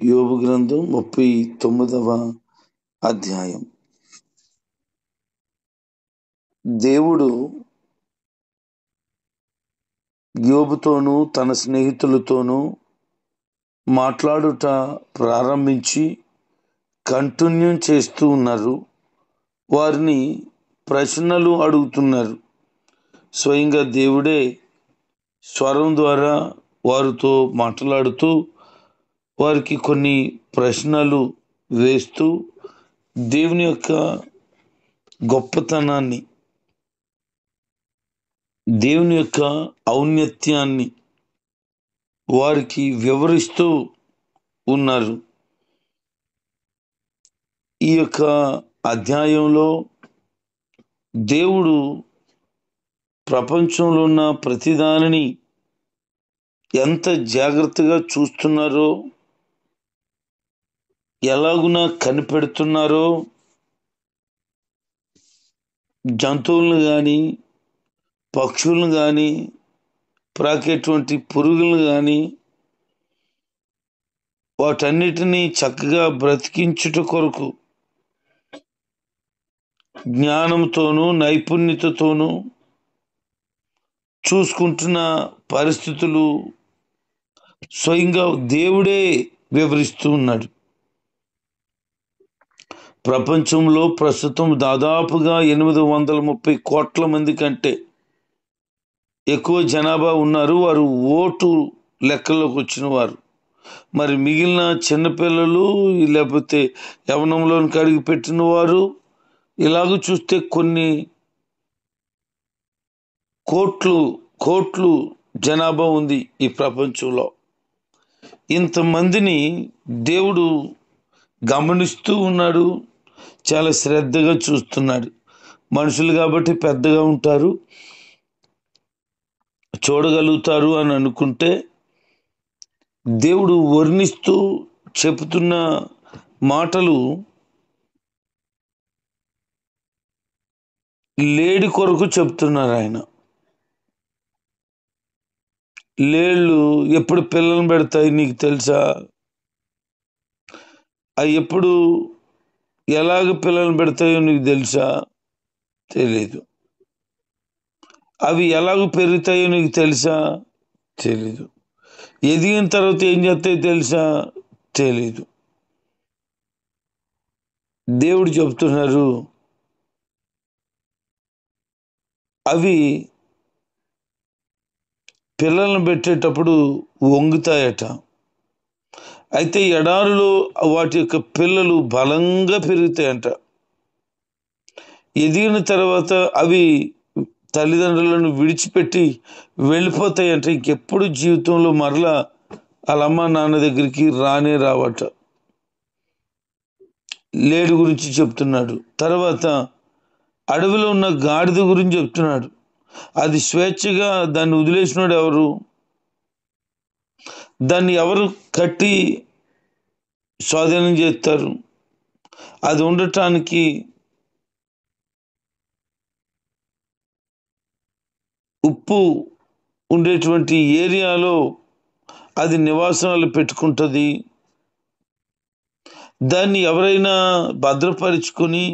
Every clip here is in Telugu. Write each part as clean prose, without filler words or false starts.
యోబు గ్రంథం 39వ అధ్యాయం. దేవుడు యోబుతోనూ తన స్నేహితులతోనూ మాట్లాడుట ప్రారంభించి కంటిన్యూ చేస్తూ ఉన్నారు. వారిని ప్రశ్నలు అడుగుతున్నారు. స్వయంగా దేవుడే స్వరం ద్వారా వారితో మాట్లాడుతూ వారికి కొన్ని ప్రశ్నలు వేస్తూ దేవుని యొక్క గొప్పతనాన్ని, దేవుని యొక్క ఔన్నత్యాన్ని వారికి వివరిస్తూ ఉన్నారు. ఈ యొక్క అధ్యాయంలో దేవుడు ప్రపంచంలో ఉన్న ప్రతిదానిని ఎంత జాగ్రత్తగా చూస్తున్నారో, ఎలాగున కనిపెడుతున్నారో, జంతువులను కానీ పక్షులను కానీ ప్రాకేటువంటి పురుగులను కానీ వాటన్నిటినీ చక్కగా బ్రతికించుట కొరకు జ్ఞానంతోనూ నైపుణ్యతతోనూ చూసుకుంటున్న పరిస్థితులు స్వయంగా దేవుడే వివరిస్తూ ఉన్నాడు. ప్రపంచంలో ప్రస్తుతం దాదాపుగా 830 కోట్ల మంది కంటే ఎక్కువ జనాభా ఉన్నారు. వారు ఓటు లెక్కలోకి వచ్చిన వారు. మరి మిగిలిన చిన్నపిల్లలు, లేకపోతే యవనంలోనికి అడుగు పెట్టిన వారు, ఇలాగ చూస్తే కొన్ని కోట్లు జనాభా ఉంది ఈ ప్రపంచంలో. ఇంతమందిని దేవుడు గమనిస్తూ ఉన్నాడు, చాలా శ్రద్ధగా చూస్తున్నాడు. మనుషులు కాబట్టి పెద్దగా ఉంటారు, చూడగలుగుతారు అని అనుకుంటే, దేవుడు వర్ణిస్తూ చెబుతున్న మాటలు లేడి కొరకు చెప్తున్నారు. ఆయన లేళ్ళు ఎప్పుడు పిల్లలను పెడతాయి నీకు తెలుసా? అవి ఎప్పుడు ఎలాగ పిల్లలను పెడతాయో నీకు తెలుసా? తెలీదు. అవి ఎలాగ పెరుగుతాయో నీకు తెలుసా? తెలీదు. ఎదిగిన తర్వాత ఏం చేస్తాయో తెలుసా? తెలీదు. దేవుడు చెప్తున్నారు, అవి పిల్లలను పెట్టేటప్పుడు వంగుతాయట. అయితే ఎడారులో వాటి యొక్క పిల్లలు బలంగా పెరుగుతాయంట. ఎదిగిన తర్వాత అవి తల్లిదండ్రులను విడిచిపెట్టి వెళ్ళిపోతాయంట. ఇంకెప్పుడు జీవితంలో మరలా వాళ్ళ అమ్మ నాన్న దగ్గరికి రానే రావట. లేడి గురించి చెప్తున్నాడు. తర్వాత అడవిలో ఉన్న గాడిద గురించి చెప్తున్నాడు. అది స్వేచ్ఛగా దాన్ని వదిలేసినాడు ఎవరు? దాన్ని ఎవరు కట్టి స్వాధీనం చేస్తారు? అది ఉండటానికి ఉప్పు ఉండేటువంటి ఏరియాలో అది నివాసాలు పెట్టుకుంటుంది. దాన్ని ఎవరైనా భద్రపరుచుకొని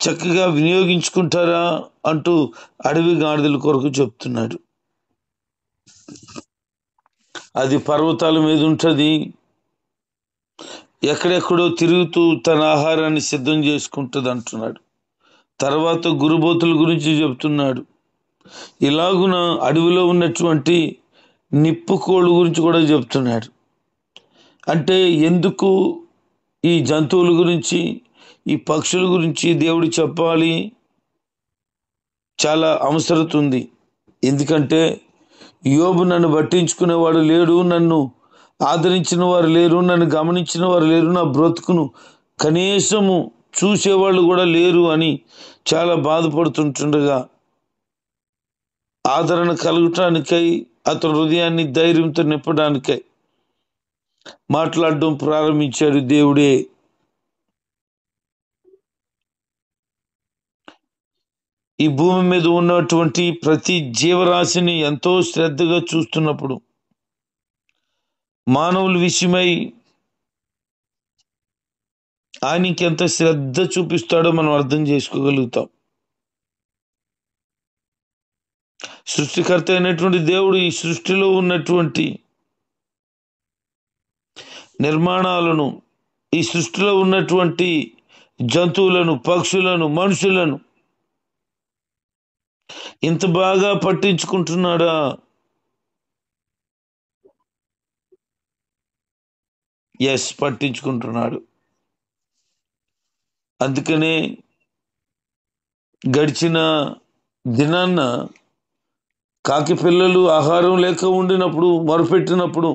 చక్కగా వినియోగించుకుంటారా అంటూ అడవి గాడిదల కొరకు చెప్తున్నాడు. అది పర్వతాల మీద ఉంటుంది, ఎక్కడెక్కడో తిరుగుతూ తన ఆహారాన్ని సిద్ధం చేసుకుంటుంది అంటున్నాడు. తర్వాత గురుబోతుల గురించి చెప్తున్నాడు. ఇలాగున అడవిలో ఉన్నటువంటి నిప్పుకోళ్ళు గురించి కూడా చెప్తున్నాడు. అంటే ఎందుకు ఈ జంతువుల గురించి, ఈ పక్షుల గురించి దేవుడు చెప్పాలి? చాలా అవసరత ఉంది. ఎందుకంటే యోబు నన్ను పట్టించుకునేవాడు లేడు, నన్ను ఆదరించిన వారు లేరు, నన్ను గమనించిన వారు లేరు, నా బ్రతుకును కనీసము చూసేవాళ్ళు కూడా లేరు అని చాలా బాధపడుతుంటుండగా ఆదరణ కలగటానికై, అతని హృదయాన్ని ధైర్యంతో నింపడానికై మాట్లాడడం ప్రారంభించాడు దేవుడే. ఈ భూమి మీద ఉన్నటువంటి ప్రతి జీవరాశిని ఎంతో శ్రద్ధగా చూస్తున్నప్పుడు మానవుల విషయమై ఆయనకి ఎంత శ్రద్ధ చూపిస్తాడో మనం అర్థం చేసుకోగలుగుతాం. సృష్టికర్త అయినటువంటి దేవుడు ఈ సృష్టిలో ఉన్నటువంటి నిర్మాణాలను, ఈ సృష్టిలో ఉన్నటువంటి జంతువులను, పక్షులను, మనుషులను ఇంత బాగా పట్టించుకుంటున్నాడా? ఎస్, పట్టించుకుంటున్నాడు. అందుకనే గడిచిన దినాన్న కాకి పిల్లలు ఆహారం లేక ఉండినప్పుడు, మొరపెట్టినప్పుడు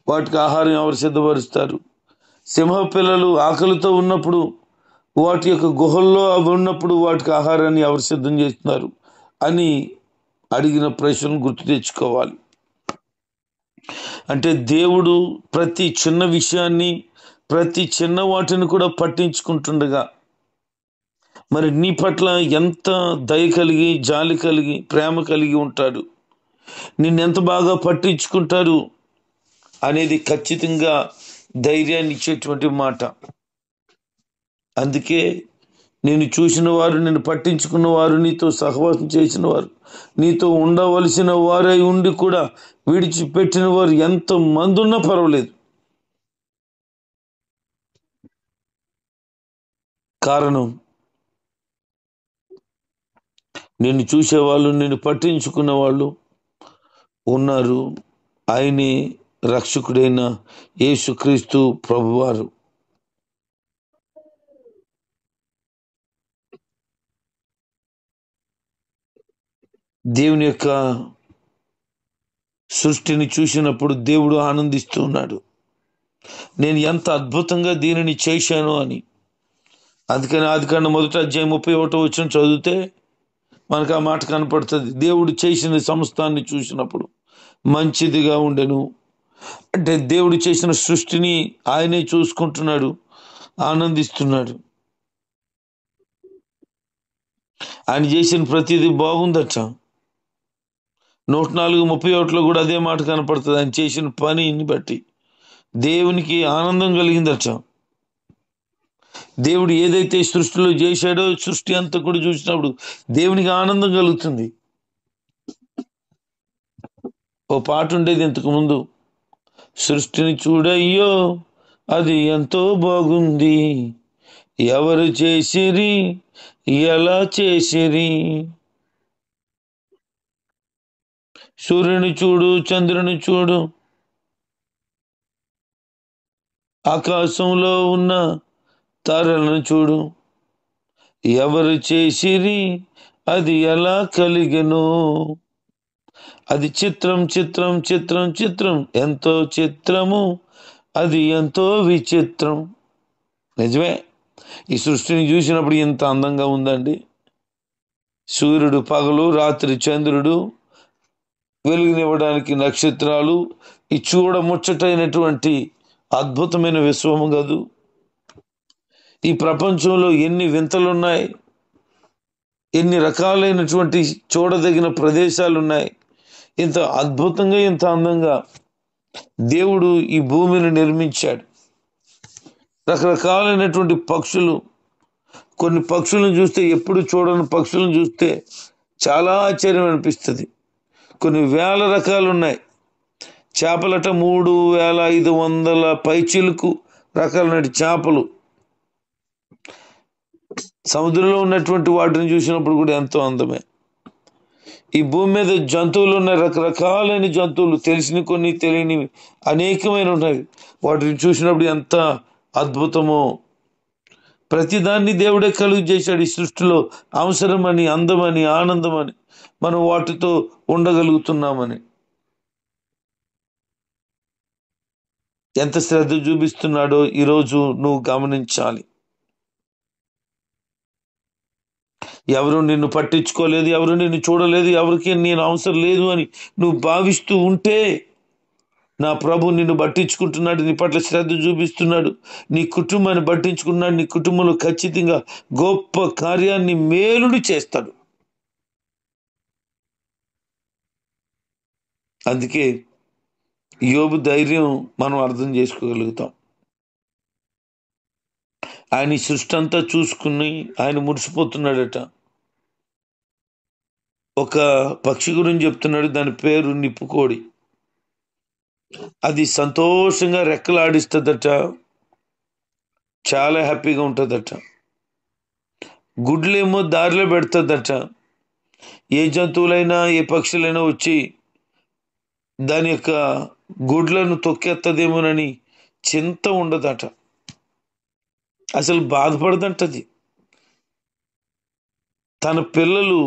వాటికి ఆహారం ఎవరు సిద్ధపరుస్తారు? సింహ పిల్లలు ఆకలితో ఉన్నప్పుడు, వాటి యొక్క గుహల్లో అవి ఉన్నప్పుడు వాటికి ఆహారాన్ని ఎవరు సిద్ధం చేస్తున్నారు అని అడిగిన ప్రశ్నను గుర్తు తెచ్చుకోవాలి. అంటే దేవుడు ప్రతి చిన్న విషయాన్ని, ప్రతి చిన్న వాటిని కూడా పట్టించుకుంటుండగా, మరి నీ పట్ల ఎంత దయ కలిగి, జాలి కలిగి, ప్రేమ కలిగి ఉంటాడు, నిన్నెంత బాగా పట్టించుకుంటాడు అనేది ఖచ్చితంగా ధైర్యాన్ని ఇచ్చేటువంటి మాట. అందుకే నేను చూసిన వారు, నేను పట్టించుకున్న వారు, నీతో సహవాసం చేసిన వారు, నీతో ఉండవలసిన వారై ఉండి కూడా విడిచిపెట్టిన వారు ఎంత మంది ఉన్నా పర్వాలేదు. కారణం, నిన్ను చూసేవాళ్ళు, నిన్ను పట్టించుకున్న వాళ్ళు ఉన్నారు. ఆయనే రక్షకుడైన యేసుక్రీస్తు ప్రభువారు. దేవుని యొక్క సృష్టిని చూసినప్పుడు దేవుడు ఆనందిస్తూ ఉన్నాడు, నేను ఎంత అద్భుతంగా దీనిని చేశాను అని. అందుకని ఆదికాండం 1:31 చదివితే మనకు ఆ మాట కనపడుతుంది. దేవుడు చేసిన సమస్తాన్ని చూసినప్పుడు మంచిదిగా ఉండెను. అంటే దేవుడు చేసిన సృష్టిని ఆయనే చూసుకుంటున్నాడు, ఆనందిస్తున్నాడు. ఆయన చేసిన ప్రతిదీ బాగుందట. 104:31 కూడా అదే మాట కనపడుతుంది. ఆయన చేసిన పనిని బట్టి దేవునికి ఆనందం కలిగిందట. దేవుడు ఏదైతే సృష్టిలో చేశాడో, సృష్టి అంతా కూడా చూసినప్పుడు దేవునికి ఆనందం కలుగుతుంది. ఓ పాట ఉండేది ఇంతకు ముందు, సృష్టిని చూడయ్యో అది ఎంతో బాగుంది, ఎవరు చేసిరి, ఎలా చేసిరి, సూర్యుని చూడు, చంద్రుని చూడు, ఆకాశంలో ఉన్న తారలను చూడు, ఎవరు చేసిరి, అది ఎలా కలిగెను, అది చిత్రం చిత్రం చిత్రం చిత్రం, ఎంతో చిత్రము, అది ఎంతో విచిత్రం. నిజమే, ఈ సృష్టిని చూసినప్పుడు ఎంత అందంగా ఉందండి. సూర్యుడు పగలు, రాత్రి చంద్రుడు, వెలుగునివ్వడానికి నక్షత్రాలు, ఈ చూడ ముచ్చటైనటువంటి అద్భుతమైన విశ్వము గదు. ఈ ప్రపంచంలో ఎన్ని వింతలున్నాయి, ఎన్ని రకాలైనటువంటి చూడదగిన ప్రదేశాలు ఉన్నాయి. ఇంత అద్భుతంగా, ఇంత అందంగా దేవుడు ఈ భూమిని నిర్మించాడు. రకరకాలైనటువంటి పక్షులు, కొన్ని పక్షులను చూస్తే, ఎప్పుడు చూడని పక్షులను చూస్తే చాలా ఆశ్చర్యం అనిపిస్తుంది. కొన్ని వేల రకాలు ఉన్నాయి. చేపలట 3500 పైచిలుకు రకాలైన చేపలు. సముద్రంలో ఉన్నటువంటి వాటిని చూసినప్పుడు కూడా ఎంతో అందమే. ఈ భూమి మీద జంతువులు ఉన్నాయి, రకరకాలైన జంతువులు, తెలిసిన కొన్ని, తెలియనివి అనేకమైన ఉన్నాయి. వాటిని చూసినప్పుడు ఎంత అద్భుతమో. ప్రతిదాన్ని దేవుడే కలుగు చేశాడు ఈ సృష్టిలో, అవసరమని, అందమని, ఆనందమని, మనం వాటితో ఉండగలుగుతున్నామని. ఎంత శ్రద్ధ చూపిస్తున్నాడో ఈరోజు నువ్వు గమనించాలి. ఎవరు నిన్ను పట్టించుకోలేదు, ఎవరు నిన్ను చూడలేదు, ఎవరికి నేను అవసరం లేదు అని నువ్వు భావిస్తూ ఉంటే, నా ప్రభు నిన్ను పట్టించుకుంటున్నాడు, నీ పట్ల శ్రద్ధ చూపిస్తున్నాడు, నీ కుటుంబాన్ని పట్టించుకున్నాడు, నీ కుటుంబంలో ఖచ్చితంగా గొప్ప కార్యాన్ని, మేలుని చేస్తాడు. అందుకే యోబు ధైర్యం మనం అర్థం చేసుకోగలుగుతాం. ఆయన ఈ సృష్టి అంతా చూసుకుని ఆయన మురిసిపోతున్నాడట. ఒక పక్షి గురించి చెప్తున్నాడు, దాని పేరు నిప్పుకోడి. అది సంతోషంగా రెక్కలాడిస్తుందట, చాలా హ్యాపీగా ఉంటుందట. గుడ్లేమో దారిలో పెడుతుందట. ఏ జంతువులైనా ఏ పక్షులైనా వచ్చి దాని యొక్క గుడ్లను తొక్కేత్తదేమోనని చింత ఉండదట, అసలు బాధపడదంటది. తన పిల్లలు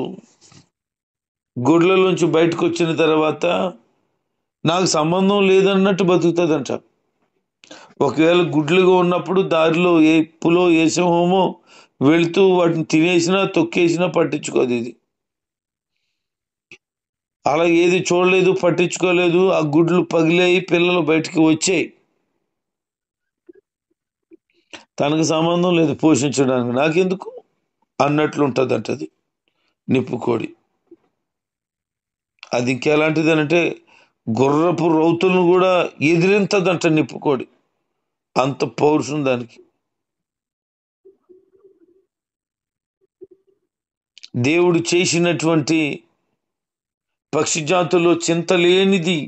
గుడ్లలోంచి బయటకు వచ్చిన తర్వాత నాకు సంబంధం లేదన్నట్టు బతుకుతుందంట. ఒకవేళ గుడ్లుగా ఉన్నప్పుడు దారిలో ఏ పులో ఏ సింహమో వెళుతూ వాటిని తినేసినా తొక్కేసినా పట్టించుకోదు. ఇది అలా ఏది చూడలేదు, పట్టించుకోలేదు. ఆ గుడ్లు పగిలాయి, పిల్లలు బయటికి వచ్చాయి. తనకు సంబంధం లేదు పోషించడానికి, నాకెందుకు అన్నట్లు ఉంటుందంటది నిప్పుకోడి. అది ఇంకెలాంటిది అంటే గుర్రపు రౌతులను కూడా ఎదిరింతదంట నిప్పుకోడి, అంత పౌరుషం దానికి. దేవుడు చేసినటువంటి పక్షి జాతుల్లో చింత లేనిది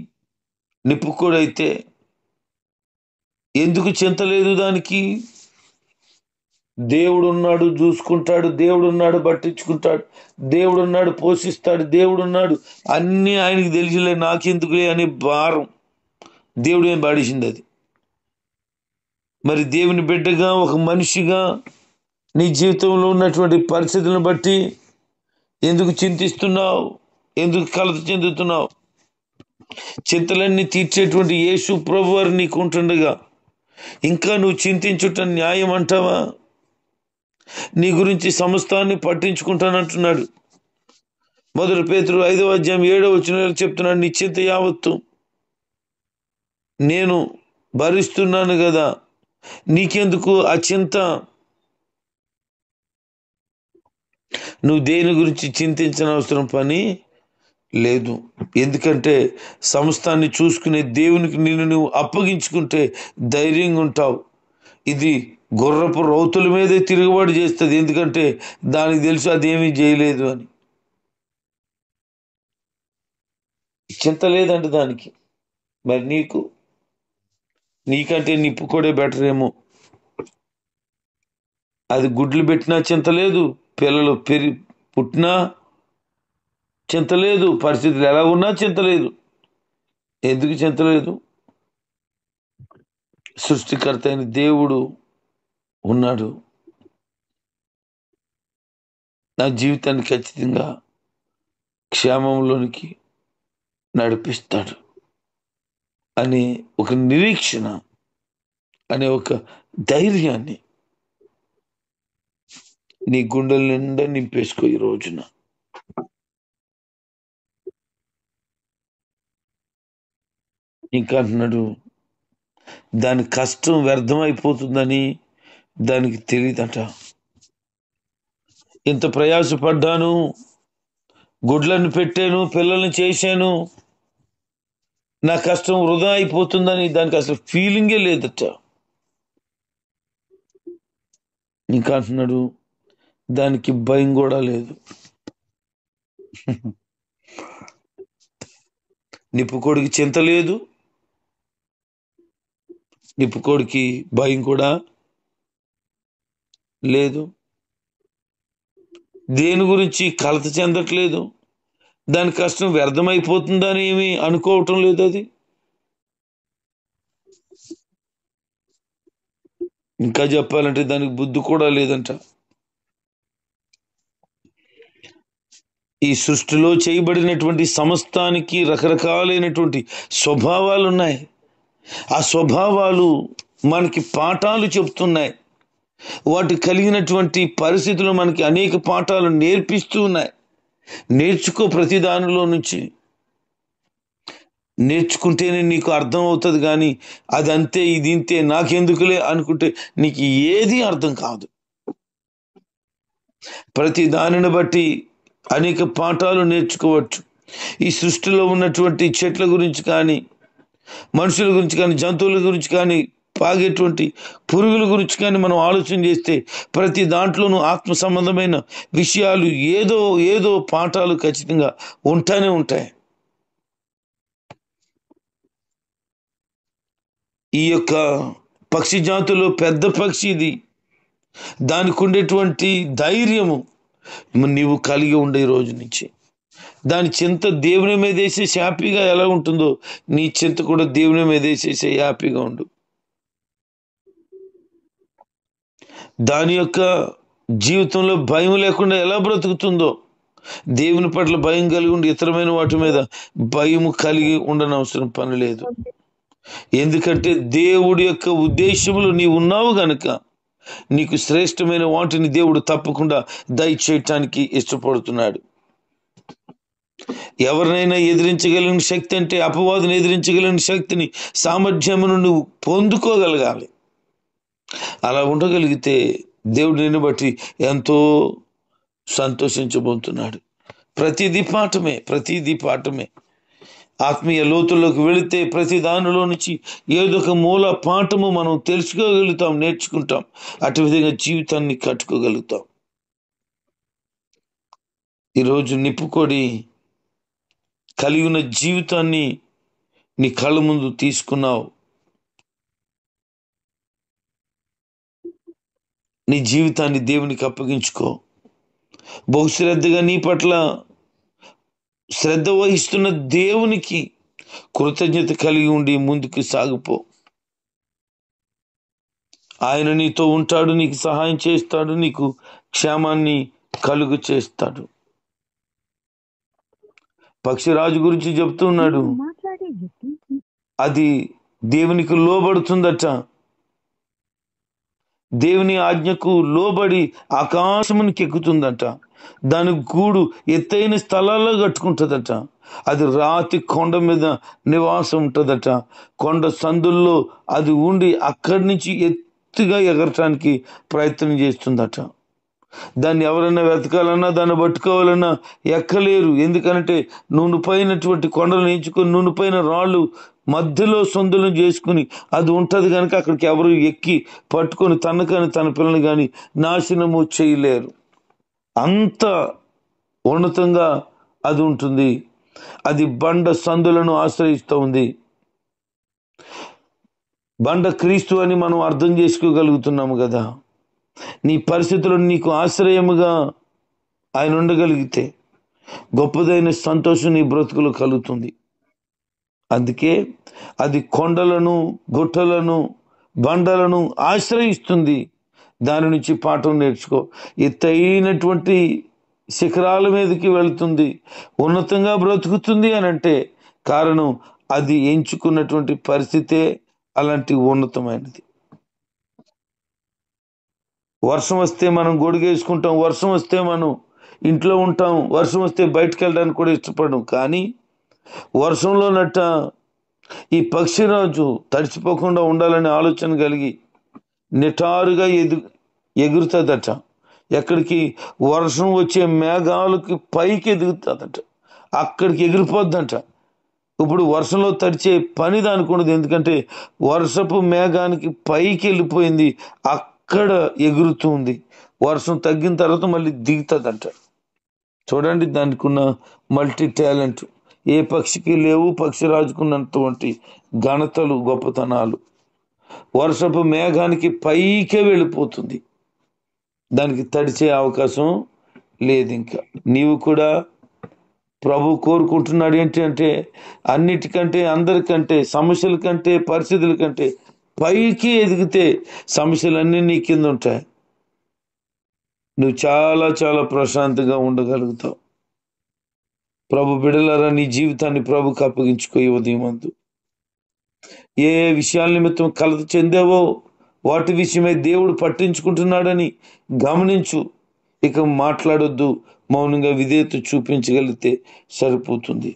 నిప్పుకోడి. అయితే ఎందుకు చింత లేదు దానికి? దేవుడున్నాడు, చూసుకుంటాడు. దేవుడున్నాడు, పట్టించుకుంటాడు. దేవుడున్నాడు, పోషిస్తాడు. దేవుడున్నాడు, అన్నీ ఆయనకి తెలిసిలే, నాకెందుకులే అనే భారం దేవుడు ఏం పాడేసింది అది. మరి దేవుని బిడ్డగా, ఒక మనిషిగా నీ జీవితంలో ఉన్నటువంటి పరిస్థితులను బట్టి ఎందుకు చింతిస్తున్నావు? ఎందుకు కలత చెందుతున్నావు? చింతలన్నీ తీర్చేటువంటి యేసు ప్రభువారు నీకు ఉంటుండగా ఇంకా నువ్వు చింతించుట న్యాయం అంటావా? నీ గురించి సమస్తాన్ని పట్టించుకుంటానంటున్నాడు. 1 పేతురు 5వ అధ్యాయం 7వ వచనంలో చెప్తున్నాడు, నీ చింత యావత్తు నేను భరిస్తున్నాను కదా, నీకెందుకు ఆ చింత? నువ్వు దేని గురించి చింతించిన అవసరం పని లేదు. ఎందుకంటే సమస్తాన్ని చూసుకునే దేవునికి నిన్ను నువ్వు అప్పగించుకుంటే ధైర్యంగా ఉంటావు. ఇది గుర్రపు రౌతుల మీదే తిరుగుబాటు చేస్తుంది, ఎందుకంటే దానికి తెలుసు అదేమీ చేయలేదు అని. చింత లేదంటే దానికి. మరి నీకంటే నిప్పుకోడే బెటర్ ఏమో. అది గుడ్లు పెట్టినా చింత లేదు, పిల్లలు పుట్టినా చింత లేదు, పరిస్థితులు ఎలా ఉన్నా చింత లేదు. ఎందుకు చింత లేదు? సృష్టికర్త అయిన దేవుడు ఉన్నాడు, నా జీవితాన్ని ఖచ్చితంగా క్షేమంలోనికి నడిపిస్తాడు అనే ఒక నిరీక్షణ, అనే ఒక ధైర్యాన్ని నీ గుండెల నిండా నింపేసుకో ఈ రోజున. ఇంకా అంటున్నాడు, దాని కష్టం వ్యర్థమైపోతుందని దానికి తెలియదట. ఇంత ప్రయాసపడ్డాను, గుడ్లను పెట్టాను, పిల్లల్ని చేశాను, నా కష్టం వృధా అయిపోతుందని దానికి అసలు ఫీలింగే లేదట. ఇంకా అంటున్నాడు, దానికి భయం కూడా లేదు. నిప్పుకోడికి చింత లేదు, నిప్పుకోడికి భయం కూడా లేదు. దేని గురించి కలత చెందట్లేదు, దాని కష్టం వ్యర్థమైపోతుందని ఏమి అనుకోవటం లేదు. అది ఇంకా చెప్పాలంటే దానికి బుద్ధి కూడా లేదంట. ఈ సృష్టిలో చేయబడినటువంటి సమస్తానికి రకరకాలైనటువంటి స్వభావాలు ఉన్నాయి. ఆ స్వభావాలు మనకి పాఠాలు చెప్తున్నాయి. వాటి కలిగినటువంటి పరిస్థితులు మనకి అనేక పాఠాలు నేర్పిస్తూ ఉన్నాయి. నేర్చుకో, ప్రతి దానిలో నుంచి నేర్చుకుంటేనే నీకు అర్థం అవుతుంది. కానీ అదంతే ఇది ఇంతే నాకెందుకులే అనుకుంటే నీకు ఏది అర్థం కాదు. ప్రతి దానిని బట్టి అనేక పాఠాలు నేర్చుకోవచ్చు. ఈ సృష్టిలో ఉన్నటువంటి చెట్ల గురించి కానీ, మనుషుల గురించి కానీ, జంతువుల గురించి కానీ పాగేటువంటి పురుగుల గురించి కానీ మనం ఆలోచన చేస్తే ప్రతి దాంట్లోనూ ఆత్మ సంబంధమైన విషయాలు ఏదో ఏదో పాఠాలు ఖచ్చితంగా ఉంటానే ఉంటాయి. ఈ యొక్క పక్షి జాతుల్లో పెద్ద పక్షి ఇది. దానికి ఉండేటువంటి ధైర్యము నీవు కలిగి ఉండే రోజు నుంచి దాని చింత దేవుని మీద వేసేసి హ్యాపీగా ఎలా ఉంటుందో నీ చింత కూడా దేవుని మీద వేసేసి హ్యాపీగా ఉండు. దాని యొక్క జీవితంలో భయం లేకుండా ఎలా బ్రతుకుతుందో దేవుని పట్ల భయం కలిగి ఉండి ఇతరమైన వాటి మీద భయం కలిగి ఉండనవసరం పని లేదు. ఎందుకంటే దేవుడి యొక్క ఉద్దేశములు నీవు ఉన్నావు గనుక నీకు శ్రేష్టమైన వాటిని దేవుడు తప్పకుండా దయచేయటానికి ఇష్టపడుతున్నాడు. ఎవరినైనా ఎదిరించగలిగిన శక్తి అంటే అపవాదుని ఎదిరించగలిగిన శక్తిని సామర్థ్యమును నువ్వు పొందుకోగలగాలి. అలా ఉండగలిగితే దేవుడు నిన్ను బట్టి ఎంతో సంతోషించబోతున్నాడు. ప్రతిదీ పాఠమే. ఆత్మీయ లోతుల్లోకి వెళితే ప్రతి దానిలో నుంచి ఏదో ఒక మూల పాఠము మనం తెలుసుకోగలుగుతాం, నేర్చుకుంటాం. అటు విధంగా జీవితాన్ని కట్టుకోగలుగుతాం. ఈరోజు నిప్పుకొడి కలిగి ఉన్న జీవితాన్ని నీ కళ్ళ ముందు తీసుకున్నావు. నీ జీవితాన్ని దేవునికి అప్పగించుకో. బహుశ్రద్ధగా నీ పట్ల శ్రద్ధ వహిస్తున్న దేవునికి కృతజ్ఞత కలిగి ఉండి ముందుకు సాగిపో. ఆయన నీతో ఉంటాడు, నీకు సహాయం చేస్తాడు, నీకు క్షేమాన్ని కలుగు చేస్తాడు. పక్షిరాజు గురించి చెప్తున్నాడు, అది దేవునికి లోబడుతుందట. దేవుని ఆజ్ఞకు లోబడి ఆకాశమునికి ఎక్కుతుందట. దాని గూడు ఎత్తైన స్థలాల్లో కట్టుకుంటుందట. అది రాతి కొండ మీద నివాసం ఉంటుందట. కొండ సందుల్లో అది ఉండి అక్కడి నుంచి ఎత్తుగా ఎగరటానికి ప్రయత్నం చేస్తుందట. దాన్ని ఎవరైనా వెతకాలన్నా దాన్ని పట్టుకోవాలన్నా ఎక్కలేరు. ఎందుకంటే నునుపైనటువంటి కొండలను ఎంచుకొని నునుపైన రాళ్ళు మధ్యలో సొందులను చేసుకుని అది ఉంటుంది కనుక అక్కడికి ఎవరు ఎక్కి పట్టుకొని తనకని తన పిల్లల్ని కానీ నాశనము చేయలేరు. అంత ఉన్నతంగా అది ఉంటుంది. అది బండ సందులను ఆశ్రయిస్తూ ఉంది. బండ క్రీస్తు అని మనం అర్థం చేసుకోగలుగుతున్నాము కదా. నీ పరిస్థితులను నీకు ఆశ్రయముగా ఆయన ఉండగలిగితే గొప్పదైన సంతోషం నీ బ్రతుకులు కలుగుతుంది. అందుకే అది కొండలను, గుట్టలను, బండలను ఆశ్రయిస్తుంది. దాని నుంచి పాఠం నేర్చుకో. ఎత్తైనటువంటి శిఖరాల మీదకి వెళుతుంది, ఉన్నతంగా బ్రతుకుతుంది అని అంటే కారణం అది ఎంచుకున్నటువంటి పరిస్థితే అలాంటి ఉన్నతమైనది. వర్షం వస్తే మనం గొడుగేసుకుంటాం, వర్షం వస్తే మనం ఇంట్లో ఉంటాం, వర్షం వస్తే బయటకు వెళ్ళడానికి కూడా ఇష్టపడం. కానీ వర్షంలోనట్ట ఈ పక్షిరాజు తడిచిపోకుండా ఉండాలనే ఆలోచన కలిగి నిటారుగా ఎగురుతుందట. ఎక్కడికి? వర్షం వచ్చే మేఘాలకి పైకి ఎదుగుతుందట. అక్కడికి ఎగిరిపోద్దంట. ఇప్పుడు వర్షంలో తడిచే పని దానికి ఉండదు. ఎందుకంటే వర్షపు మేఘానికి పైకి వెళ్ళిపోయింది, అక్కడ ఎగురుతుంది. వర్షం తగ్గిన తర్వాత మళ్ళీ దిగుతుందంట. చూడండి దానికి ఉన్న మల్టీ టాలెంట్ ఏ పక్షికి లేవు. పక్షిరాజుకున్నటువంటి ఘనతలు, గొప్పతనాలు. వర్షపు మేఘానికి పైకే వెళ్ళిపోతుంది, దానికి తడిచే అవకాశం లేదు. ఇంకా నీవు కూడా ప్రభు కోరుకుంటున్నాడు ఏంటి అంటే అన్నిటికంటే, అందరికంటే, సమస్యల కంటే, పరిస్థితుల కంటే పైకి ఎదిగితే సమస్యలన్నీ నీ కింద ఉంటాయి. నువ్వు చాలా చాలా ప్రశాంతంగా ఉండగలుగుతావు. ప్రభు బిడలారా, నీ జీవితాన్ని ప్రభుకి అప్పగించుకో. ఈ ఉదయం అందు ఏ విషయాల నిమిత్తం కలత చెందావో వాటి విషయమై దేవుడు పట్టించుకుంటున్నాడని గమనించు. ఇక మాట్లాడొద్దు, మౌనంగా విధేయత చూపించగలిగితే సరిపోతుంది.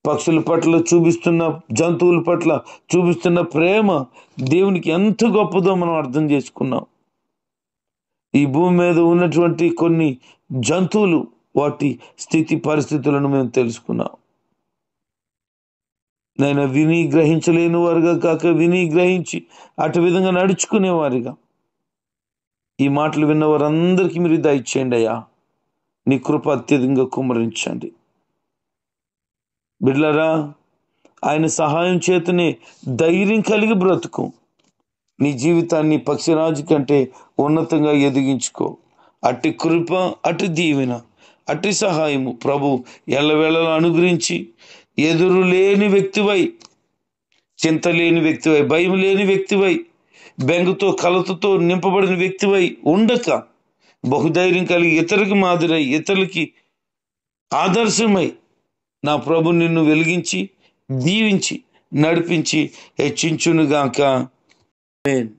పక్షుల పట్ల చూపిస్తున్న, జంతువుల పట్ల చూపిస్తున్న ప్రేమ దేవునికి ఎంత గొప్పదో మనం అర్థం చేసుకున్నాం. ఈ భూమి మీద ఉన్నటువంటి కొన్ని జంతువులు, వాటి స్థితి పరిస్థితులను మేము తెలుసుకున్నాం. నైనా విని గ్రహించలేని వారుగా కాక విని గ్రహించి అటు విధంగా నడుచుకునేవారుగా ఈ మాటలు విన్న వారందరికీ మీరు దయచేయండి అయ్యా. నీ కృప అత్యధికంగా కుమ్మరించండి. బిడ్డలారా, ఆయన సహాయం చేతనే ధైర్యం కలిగి బ్రతుకు. నీ జీవితాన్ని పక్షిరాజు కంటే ఉన్నతంగా ఎదిగించుకో. అట్టి కృప, అట్టి దీవెన, అట్టి సహాయము ప్రభు ఎల్లవేళలా అనుగ్రహించి ఎదురు లేని వ్యక్తివై, చింత లేని వ్యక్తివై, భయం లేని వ్యక్తివై, బెంగతో కలతతో నింపబడిన వ్యక్తివై ఉండక బహుధైర్యం కలిగి ఇతరులకు మాదిరై, ఇతరులకి ఆదర్శమై నా ప్రభు నిన్ను వెలిగించి దీవించి నడిపించి హెచ్చించునుగాక. ఆమేన్.